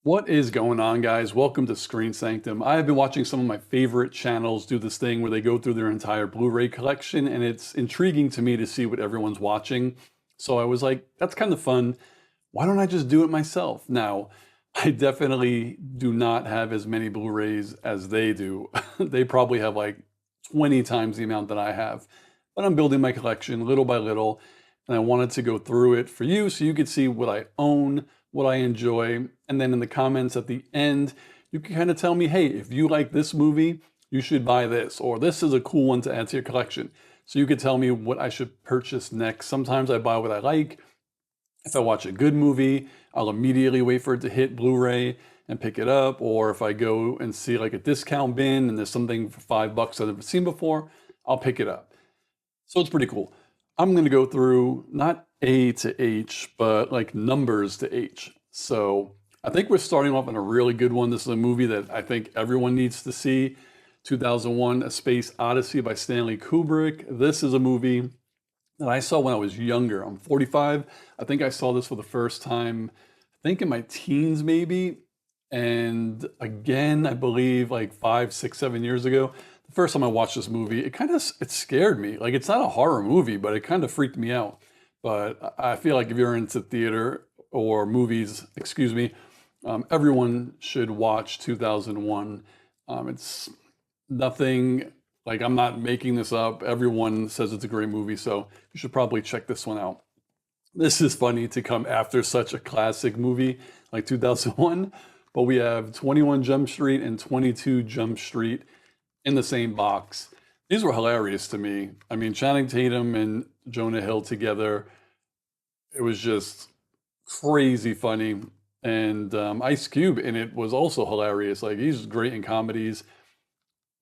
What is going on, guys? Welcome to Screen Sanctum. I have been watching some of my favorite channels do this thing where they go through their entire Blu-ray collection, and it's intriguing to me to see what everyone's watching. So I was like, that's kind of fun. Why don't I just do it myself? Now, I definitely do not have as many Blu-rays as they do. They probably have like 20 times the amount that I have. But I'm building my collection little by little, and I wanted to go through it for you so you could see what I own, what I enjoy, and then in the comments at the end, you can kind of tell me, hey, if you like this movie, you should buy this, or this is a cool one to add to your collection. So you could tell me what I should purchase next. Sometimes I buy what I like. If I watch a good movie, I'll immediately wait for it to hit Blu-ray and pick it up. Or if I go and see like a discount bin and there's something for $5 I've never seen before, I'll pick it up. So it's pretty cool. I'm going to go through not A to H, but like numbers to H. So I think we're starting off on a really good one. This is a movie that I think everyone needs to see. 2001, A Space Odyssey by Stanley Kubrick. This is a movie that I saw when I was younger. I'm 45. I think I saw this for the first time, I think in my teens maybe. And again, I believe like 5, 6, 7 years ago. The first time I watched this movie, it scared me. Like, it's not a horror movie, but it kind of freaked me out. But I feel like if you're into theater or movies, excuse me, everyone should watch 2001. It's nothing, like, I'm not making this up. Everyone says it's a great movie, so you should probably check this one out. This is funny to come after such a classic movie like 2001, but we have 21 Jump Street and 22 Jump Street in the same box. These were hilarious to me. I mean, Channing Tatum and Jonah Hill together, it was just crazy funny. And Ice Cube in it was also hilarious. Like, he's great in comedies.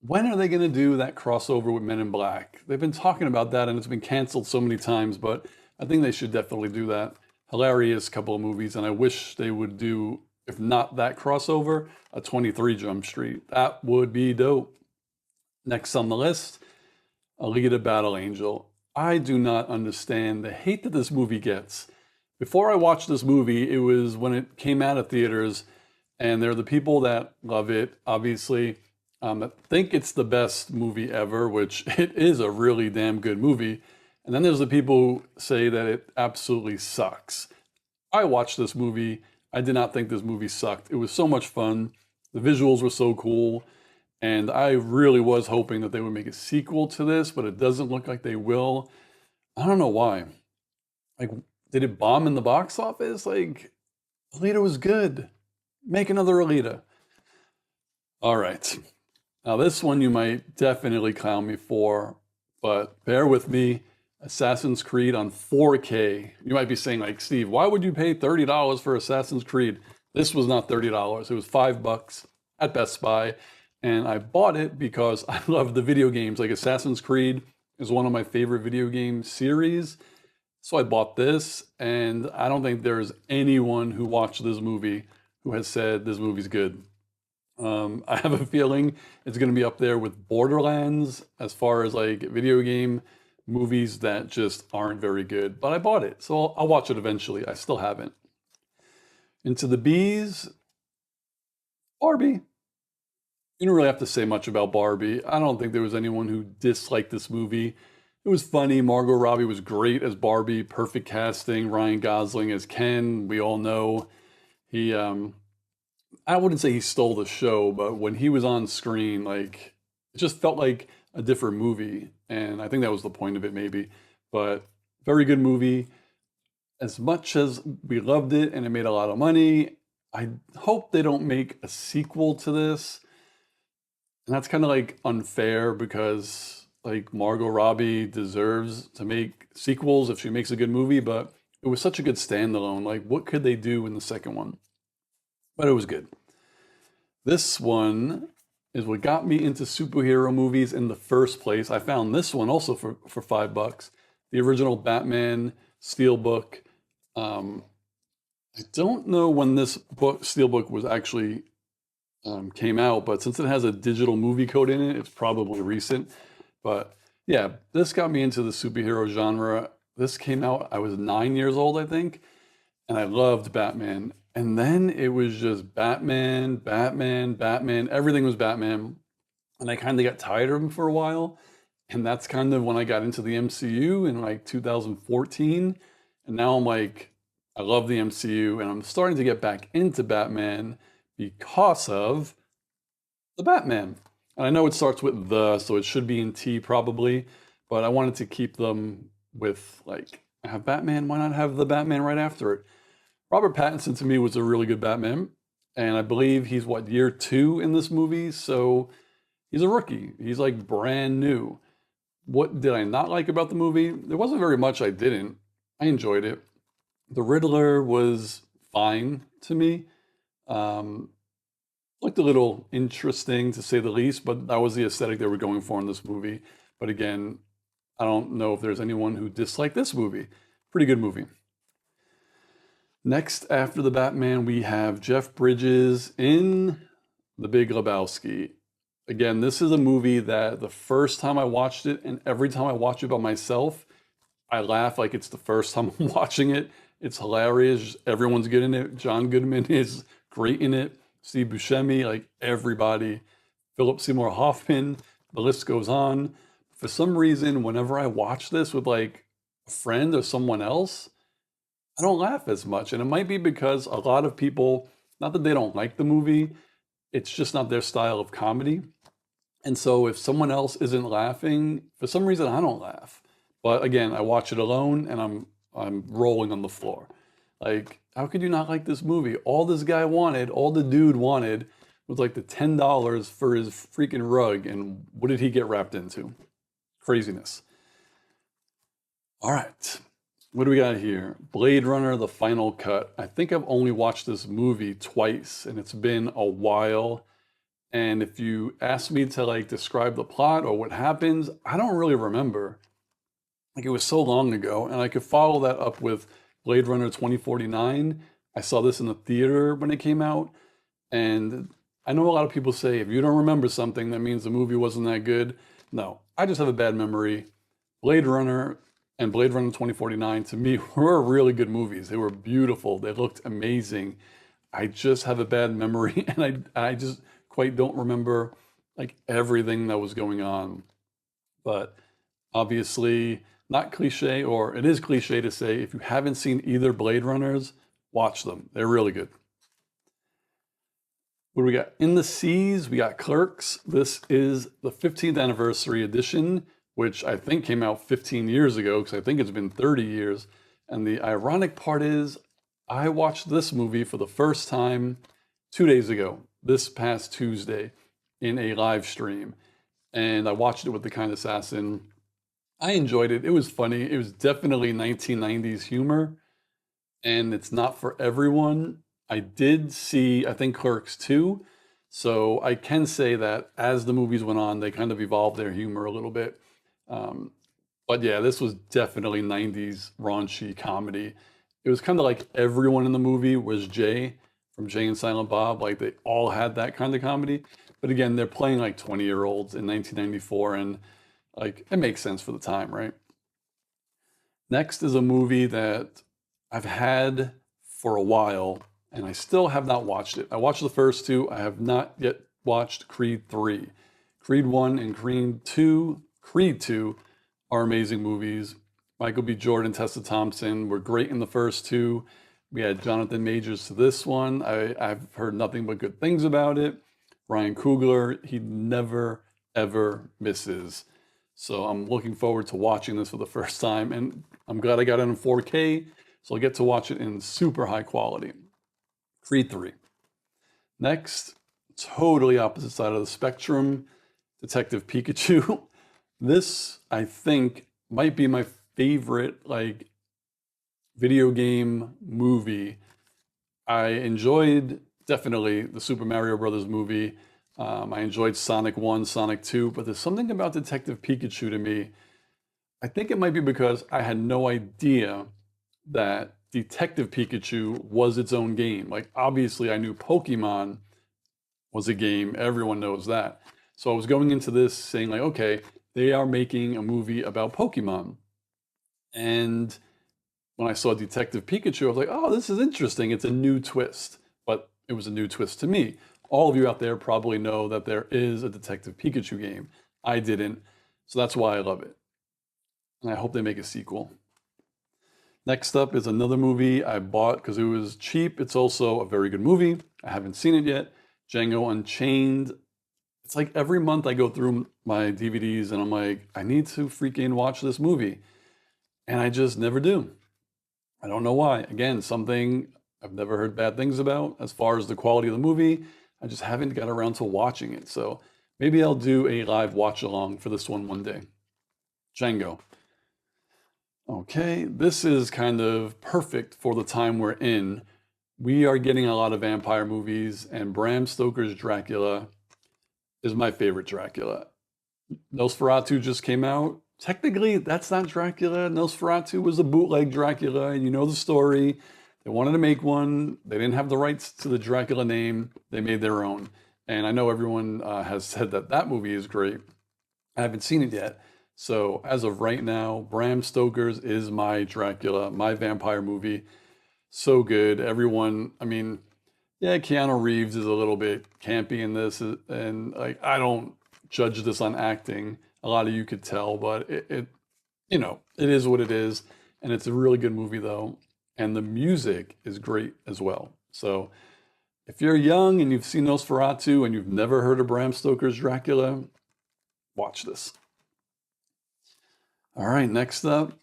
When are they going to do that crossover with Men in Black? They've been talking about that and it's been canceled so many times, but I think they should definitely do that. Hilarious couple of movies, and I wish they would do, if not that crossover, a 23 Jump Street. That would be dope. Next on the list, Alita Battle Angel. I do not understand the hate that this movie gets. Before I watched this movie, it was when it came out of theaters, and there are the people that love it, obviously, that think it's the best movie ever, which it is a really damn good movie. And then there's the people who say that it absolutely sucks. I watched this movie. I did not think this movie sucked. It was so much fun. The visuals were so cool. And I really was hoping that they would make a sequel to this, but it doesn't look like they will. I don't know why. Like, did it bomb in the box office? Like, Alita was good. Make another Alita. All right. Now, this one you might definitely clown me for, but bear with me. Assassin's Creed on 4K. You might be saying, like, Steve, why would you pay $30 for Assassin's Creed? This was not $30. It was $5 at Best Buy. And I bought it because I love the video games. Like, Assassin's Creed is one of my favorite video game series. So I bought this, and I don't think there's anyone who watched this movie who has said this movie's good. I have a feeling it's going to be up there with Borderlands as far as like video game movies that just aren't very good. But I bought it, so I'll watch it eventually. I still haven't. Into the Bees, Barbie. You don't really have to say much about Barbie. I don't think there was anyone who disliked this movie. It was funny. Margot Robbie was great as Barbie. Perfect casting. Ryan Gosling as Ken. We all know he, I wouldn't say he stole the show, but when he was on screen, like, it just felt like a different movie. And I think that was the point of it, maybe. But very good movie. As much as we loved it and it made a lot of money, I hope they don't make a sequel to this. And that's kind of like unfair because like Margot Robbie deserves to make sequels if she makes a good movie, but it was such a good standalone. Like, what could they do in the second one? But it was good. This one is what got me into superhero movies in the first place. I found this one also for $5. The original Batman Steelbook. I don't know when this Steelbook was actually came out, but since it has a digital movie code in it, it's probably recent. But yeah, this got me into the superhero genre. This came out, I was 9 years old, I think. and I loved Batman. And then it was just Batman, Batman, Batman. Everything was Batman. And I kind of got tired of him for a while. And that's kind of when I got into the MCU in like 2014. And now I'm like, I love the MCU and I'm starting to get back into Batman because of the Batman. And I know it starts with the, so it should be in T probably, but I wanted to keep them with like, I have Batman, why not have the Batman right after it? Robert Pattinson to me was a really good Batman. And I believe he's what, year 2 in this movie? So he's a rookie. He's like brand new. What did I not like about the movie? There wasn't very much I didn't. I enjoyed it. The Riddler was fine to me. Um, Looked a little interesting to say the least, but that was the aesthetic they were going for in this movie. But again, I don't know if there's anyone who disliked this movie. Pretty good movie. Next, after the Batman, we have Jeff Bridges in The Big Lebowski. Again, this is a movie that the first time I watched it, and every time I watch it by myself, I laugh like it's the first time I'm watching it. It's hilarious. Everyone's good in it. John Goodman is great in it. Steve Buscemi, like everybody. Philip Seymour Hoffman. The list goes on. For some reason, whenever I watch this with like a friend or someone else, I don't laugh as much. And it might be because a lot of people, not that they don't like the movie, it's just not their style of comedy. And so if someone else isn't laughing, for some reason I don't laugh. But again, I watch it alone and I'm rolling on the floor. Like, how could you not like this movie? All this guy wanted, all the dude wanted was like the $10 for his freaking rug, and what did he get wrapped into? Craziness. All right. What do we got here? Blade Runner, the final cut. I think I've only watched this movie twice, and it's been a while. And if you ask me to like describe the plot or what happens, I don't really remember. Like it was so long ago, and I could follow that up with Blade Runner 2049. I saw this in the theater when it came out, and I know a lot of people say if you don't remember something, that means the movie wasn't that good. No, I just have a bad memory. Blade Runner and Blade Runner 2049 to me were really good movies. They were beautiful. They looked amazing. I just have a bad memory and I just quite don't remember like everything that was going on. But obviously not cliche, or it is cliche to say if you haven't seen either Blade Runners, watch them. They're really good. What do we got? In the Seas, we got Clerks. This is the 15th anniversary edition, which I think came out 15 years ago, because I think it's been 30 years. And the ironic part is, I watched this movie for the first time 2 days ago, this past Tuesday, in a live stream. And I watched it with the Kind Assassin. I enjoyed it. It was funny. It was definitely 1990s humor, and it's not for everyone. I did see, I think, Clerks 2, so I can say that as the movies went on, they kind of evolved their humor a little bit. Um, but yeah, this was definitely 90s raunchy comedy. It was kind of like everyone in the movie was Jay from Jay and Silent Bob. Like they all had that kind of comedy. But again, they're playing like 20-year-olds in 1994, and like it makes sense for the time, right? Next is a movie that I've had for a while, and I still have not watched it. I watched the first two. I have not yet watched Creed 3. Creed 1 and Creed 2 are amazing movies. Michael B. Jordan, Tessa Thompson were great in the first two. We had Jonathan Majors to this one. I've heard nothing but good things about it. Ryan Coogler, he never, ever misses. So I'm looking forward to watching this for the first time, and I'm glad I got it in 4K, so I'll get to watch it in super high quality. Creed 3. Next, totally opposite side of the spectrum, Detective Pikachu. This, I think, might be my favorite like video game movie. I enjoyed definitely the Super Mario Brothers movie. I enjoyed Sonic 1, Sonic 2, but there's something about Detective Pikachu to me. I think it might be because I had no idea that Detective Pikachu was its own game. Like, obviously, I knew Pokemon was a game, everyone knows that. So I was going into this saying, like, okay, they are making a movie about Pokemon. And when I saw Detective Pikachu, I was like, oh, this is interesting. It's a new twist, but it was a new twist to me. All of you out there probably know that there is a Detective Pikachu game. I didn't, so that's why I love it. And I hope they make a sequel. Next up is another movie I bought because it was cheap. It's also a very good movie. I haven't seen it yet. Django Unchained. It's like every month I go through my DVDs and I'm like, I need to freaking watch this movie. And I just never do. I don't know why. Again, something I've never heard bad things about as far as the quality of the movie. I just haven't got around to watching it. So maybe I'll do a live watch along for this one day. Django. Okay, this is kind of perfect for the time we're in. We are getting a lot of vampire movies, and Bram Stoker's Dracula is my favorite Dracula. Nosferatu just came out. Technically, that's not Dracula. Nosferatu was a bootleg Dracula, and you know the story. They wanted to make one. They didn't have the rights to the Dracula name. They made their own. And I know everyone has said that that movie is great. I haven't seen it yet. So as of right now, Bram Stoker's is my Dracula, my vampire movie. So good. Everyone, I mean, yeah, Keanu Reeves is a little bit campy in this, and like I don't judge this on acting. A lot of you could tell, but you know, it is what it is, and it's a really good movie though, and the music is great as well. So if you're young and you've seen Nosferatu and you've never heard of Bram Stoker's Dracula, watch this. All right, next up,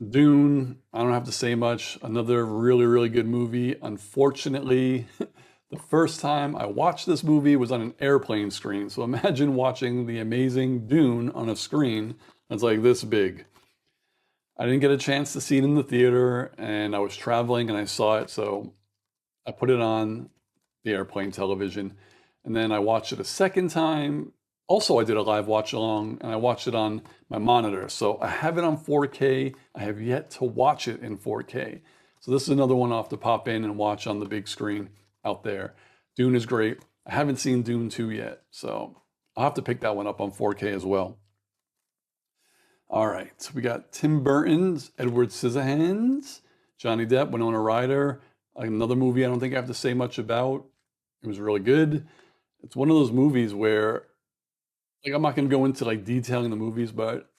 Dune. I don't have to say much. Another really, really good movie. Unfortunately, the first time I watched this movie was on an airplane screen. So imagine watching the amazing Dune on a screen that's like this big. I didn't get a chance to see it in the theater, and I was traveling and I saw it. So I put it on the airplane television, and then I watched it a second time. Also, I did a live watch along, and I watched it on my monitor. So I have it on 4K. I have yet to watch it in 4K. So this is another one I'll have to pop in and watch on the big screen out there. Dune is great. I haven't seen Dune 2 yet, so I'll have to pick that one up on 4K as well. All right, so we got Tim Burton's Edward Scissorhands, Johnny Depp, Winona Ryder, another movie I don't think I have to say much about. It was really good. It's one of those movies where, like, I'm not going to go into like detailing the movies, but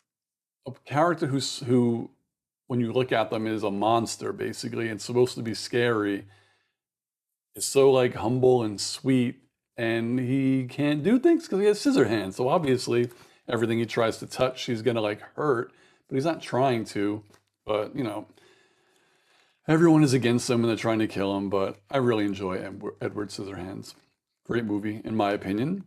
a character who, when you look at them, is a monster basically, and supposed to be scary, is so like humble and sweet, and he can't do things because he has scissor hands. So obviously, everything he tries to touch, he's gonna like hurt, but he's not trying to. But you know, everyone is against him and they're trying to kill him. But I really enjoy Edward Scissorhands. Great movie, in my opinion.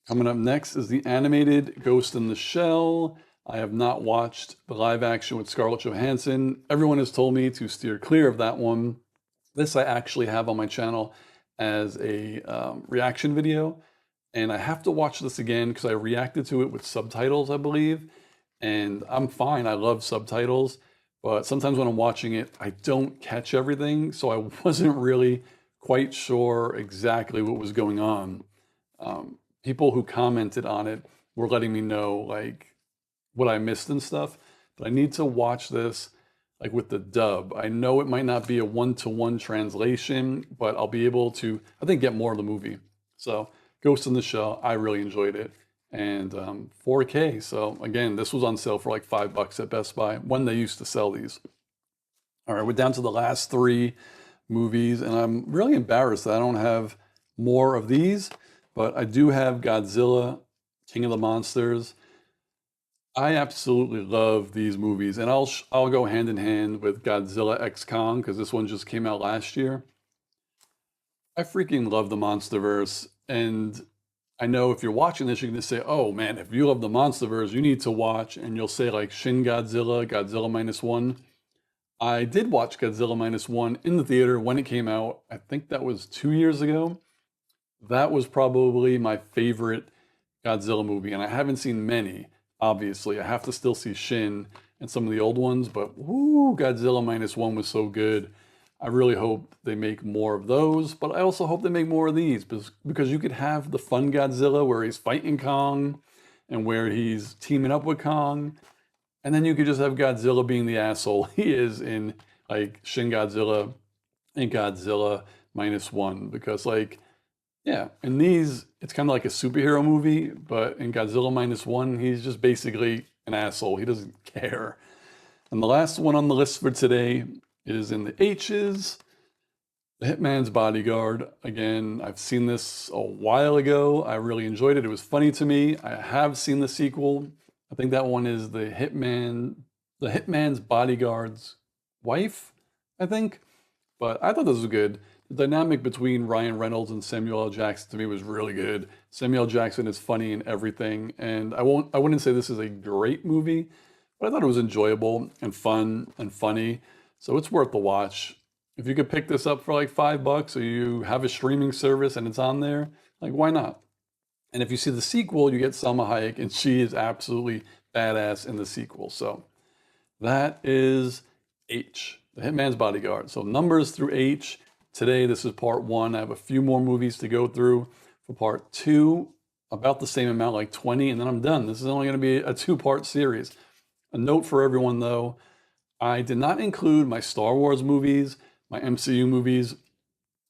Coming up next is the animated Ghost in the Shell. I have not watched the live action with Scarlett Johansson. Everyone has told me to steer clear of that one. This I actually have on my channel as a reaction video, and I have to watch this again because I reacted to it with subtitles, I believe, and I'm fine. I love subtitles, but sometimes when I'm watching it, I don't catch everything, so I wasn't really quite sure exactly what was going on. People who commented on it were letting me know like what I missed and stuff, but I need to watch this like with the dub. I know it might not be a one-to-one translation, but I'll be able to, I think, get more of the movie. So Ghost in the Shell, I really enjoyed it. And 4K, so again, this was on sale for like $5 at Best Buy when they used to sell these. All right, we're down to the last three movies, and I'm really embarrassed that I don't have more of these, but I do have Godzilla, King of the Monsters. I absolutely love these movies, and I'll go hand in hand with Godzilla X Kong because this one just came out last year. I freaking love the MonsterVerse, and I know if you're watching this, you're going to say, "Oh man, if you love the MonsterVerse, you need to watch," and you'll say like Shin Godzilla, Godzilla Minus One. I did watch Godzilla Minus One in the theater when it came out. I think that was 2 years ago. That was probably my favorite Godzilla movie, and I haven't seen many. Obviously, I have to still see Shin and some of the old ones, but woo, Godzilla Minus One was so good. I really hope they make more of those, but I also hope they make more of these because you could have the fun Godzilla where he's fighting Kong and where he's teaming up with Kong. And then you could just have Godzilla being the asshole he is in like Shin Godzilla and Godzilla -1, because like, yeah, in these it's kind of like a superhero movie, but in Godzilla -1 he's just basically an asshole. He doesn't care. And the last one on the list for today is in the H's, The Hitman's Bodyguard. Again, I've seen this a while ago. I really enjoyed it. It was funny to me. I have seen the sequel. I think that one is the Hitman's Bodyguard's wife, I think. But I thought this was good. The dynamic between Ryan Reynolds and Samuel L. Jackson to me was really good. Samuel L. Jackson is funny in everything, and I wouldn't say this is a great movie, but I thought it was enjoyable and fun and funny. So it's worth the watch. If you could pick this up for like $5 or you have a streaming service and it's on there, like why not? And if you see the sequel, you get Salma Hayek, and she is absolutely badass in the sequel. So that is H, The Hitman's Bodyguard. So numbers through H. Today, this is part 1. I have a few more movies to go through for part 2, about the same amount, like 20, and then I'm done. This is only going to be a 2-part series. A note for everyone, though, I did not include my Star Wars movies, my MCU movies,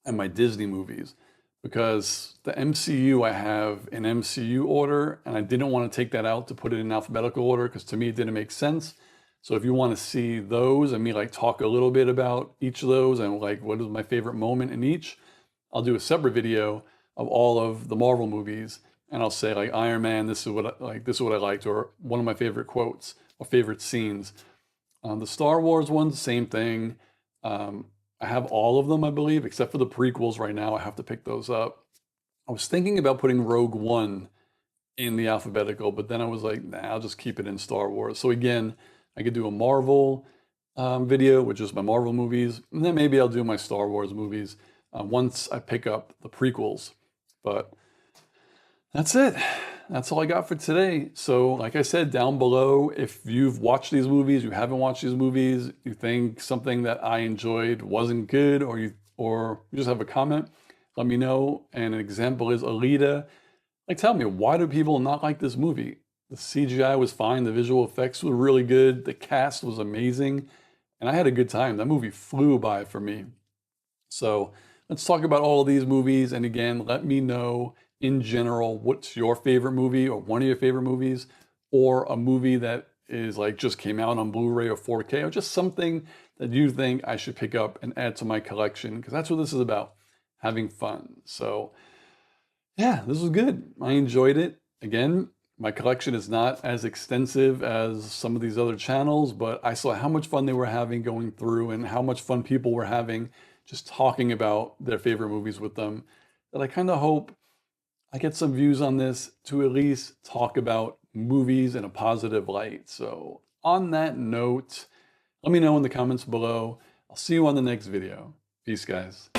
and my Disney movies, because the MCU I have in MCU order, and I didn't want to take that out to put it in alphabetical order, because to me it didn't make sense. So if you want to see those and me like talk a little bit about each of those and like what is my favorite moment in each, I'll do a separate video of all of the Marvel movies, and I'll say like Iron Man, this is what I liked, or one of my favorite quotes or favorite scenes. The Star Wars ones, same thing. I have all of them, I believe, except for the prequels right now. I have to pick those up. I was thinking about putting Rogue One in the alphabetical, but then I was like, nah, I'll just keep it in Star Wars. So again, I could do a Marvel video, which is my Marvel movies, and then maybe I'll do my Star Wars movies once I pick up the prequels. But that's it. That's all I got for today. So like I said, down below, if you've watched these movies, you haven't watched these movies, you think something that I enjoyed wasn't good, or you just have a comment, let me know. And an example is Alita. Like, tell me, why do people not like this movie? The CGI was fine, the visual effects were really good, the cast was amazing, and I had a good time. That movie flew by for me. So let's talk about all of these movies, and again, let me know in general what's your favorite movie, or one of your favorite movies, or a movie that is like just came out on Blu-ray or 4K, or just something that you think I should pick up and add to my collection, because that's what this is about, having fun. So yeah, this was good. I enjoyed it. Again, my collection is not as extensive as some of these other channels, but I saw how much fun they were having going through and how much fun people were having just talking about their favorite movies with them, that I kind of hope I get some views on this to at least talk about movies in a positive light. So on that note, let me know in the comments below. I'll see you on the next video. Peace, guys.